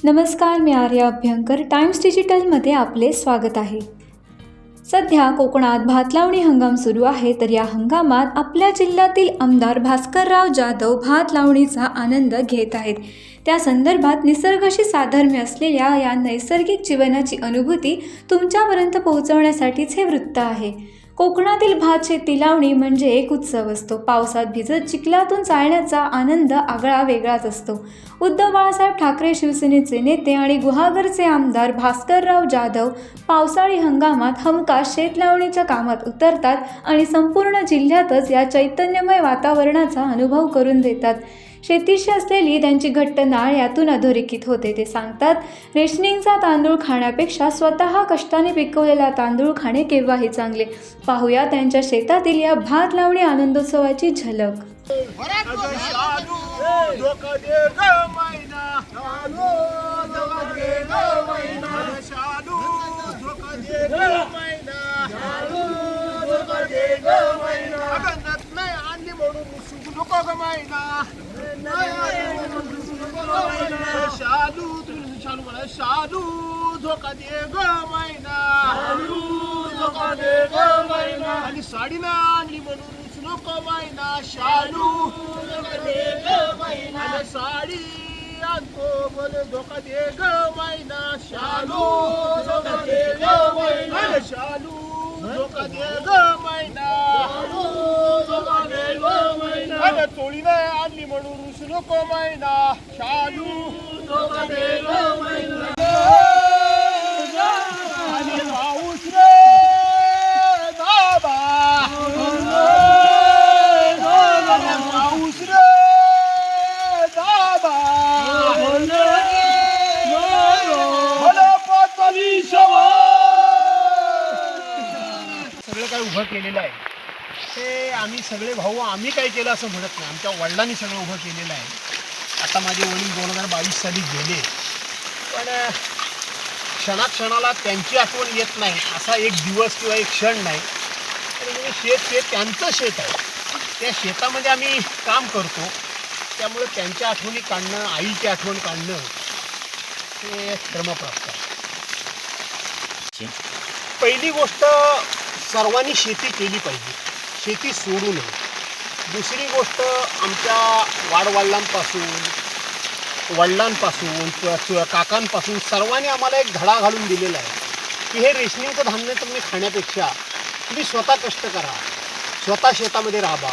नमस्कार, मी आर्या अभ्यंकर. टाइम्स डिजिटलमध्ये आपले स्वागत आहे. सध्या कोकणात भात लावणी हंगाम सुरू आहे. तर या हंगामात आपल्या जिल्ह्यातील आमदार भास्करराव जाधव भात लावणीचा आनंद घेत आहेत. त्या संदर्भात निसर्गाशी साधर्म्य असलेल्या या नैसर्गिक जीवनाची अनुभूती तुमच्यापर्यंत पोहोचवण्यासाठीच हे वृत्त आहे. कोकणातील भात शेती लावणी म्हणजे एक उत्सव असतो. पावसात भिजत चिखलातून चालण्याचा आनंद आगळा वेगळाच असतो. उद्धव बाळासाहेब ठाकरे शिवसेनेचे नेते आणि गुहागरचे आमदार भास्करराव जाधव पावसाळी हंगामात हमखास शेतलावणीच्या कामात उतरतात आणि संपूर्ण जिल्ह्यातच या चैतन्यमय वातावरणाचा अनुभव करून देतात. शेतीशी असलेली त्यांची घट्ट नाळ यातून अधोरेखित होते. ते सांगतात, रेशनिंगचा तांदूळ खाण्यापेक्षा स्वतः कष्टाने पिकवलेला तांदूळ खाणे केव्हाही चांगले. पाहूया त्यांच्या शेतातील या भात लावणी आनंदोत्सवाची झलक. शालू धोका दे ग मैना, धोका दे ग मैना, आणि साडी ना आणली म्हणून नको मैना. शालू धोका दे ग मैना, साडी आणतो बोल धोका दे ग मैना. शालू धोका दे ग मैना, शालू धोका दे ग मैना, धोका दे ग मैना, आणि चोळी ना आणली म्हणून नको मैना. शालू धोका दे ग मैना, आणि पाऊस रे बाबा, पाऊस रे बाबा, मला पातळी सगळं काय उभं केलेलं आहे. ते आम्ही सगळे भाऊ आम्ही काय केलं असं म्हणत नाही, आमच्या वडिलांनी सगळं उभं केलेलं आहे. आता माझे वडील 2022 साली गेले, पण क्षणाक्षणाला त्यांची आठवण येत नाही असा एक दिवस किंवा एक क्षण नाही. तर शेत त्यांचं शेत आहे. त्या शेतामध्ये आम्ही काम करतो, त्यामुळे त्यांच्या आठवणी काढणं, आईची आठवण काढणं हे क्रमप्राप्त आहे. पहिली गोष्ट, सर्वांनी शेती केली पाहिजे, शेती सोडू नये. दुसरी गोष्ट, आमच्या वडिलांपासून काकांपासून सर्वांनी आम्हाला एक धडा घालून दिलेला आहे की हे रेशनिंगचं धान्य तुम्ही खाण्यापेक्षा तुम्ही स्वतः कष्ट करा, स्वतः शेतामध्ये राहा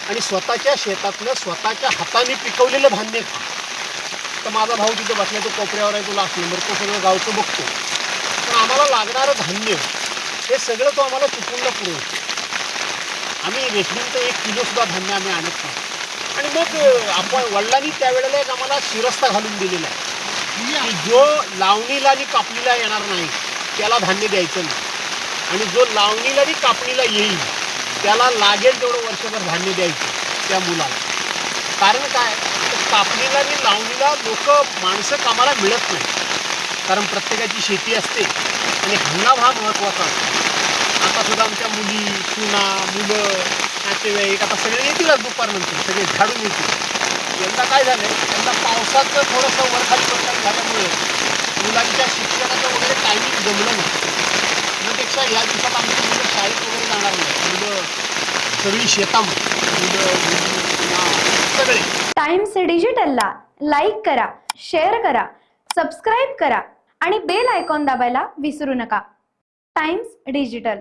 आणि स्वतःच्या शेतातलं स्वतःच्या हाताने पिकवलेलं धान्य खा. तर माझा भाऊ तिथे बसला, तो कोपऱ्यावर आहे, तो लास्ट नंबर, तो सगळं गावचं बघतो. पण आम्हाला लागणारं धान्य हे सगळं तो आम्हाला चुकूनला पुरवतो. आम्ही रेशनिंगचं 1 किलोसुद्धा धान्य आम्ही आणत नाही. आणि मग आपण वडिलांनी त्यावेळेला एक आम्हाला शिरस्ता घालून दिलेला आहे की जो लावणीला आणि कापणीला येणार नाही त्याला धान्य द्यायचं नाही, आणि जो लावणीला आणि कापणीला येईल त्याला लागेल तेवढं वर्षभर धान्य द्यायचं त्या मुलाला. कारण काय, कापणीला आणि लावणीला माणसं कामाला मिळत नाही, कारण प्रत्येकाची शेती असते आणि हंगाम हा महत्त्वाचा असतो. आता सुद्धा आमच्या मुली, सुना, मुलं, नातेवाईक आता सगळे येतीलच दुपारनंतर, सगळे झाडून येतील. यंदा काय झालं, यंदा पावसाचं थोडंसं वरखाली पडताना झाल्यामुळे मुलांच्या शिक्षणाचं वगैरे टायमिंग जमलं नाही. त्यापेक्षा या दिवसात आमची मुलं शाळेत वगैरे जाणार नाही, मुलं सगळी शेतामध्ये, सगळे. टाइम्स डिजिटलला लाईक करा, शेअर करा, सबस्क्राईब करा आणि बेल आयकॉन दाबायला विसरू नका. Times digital.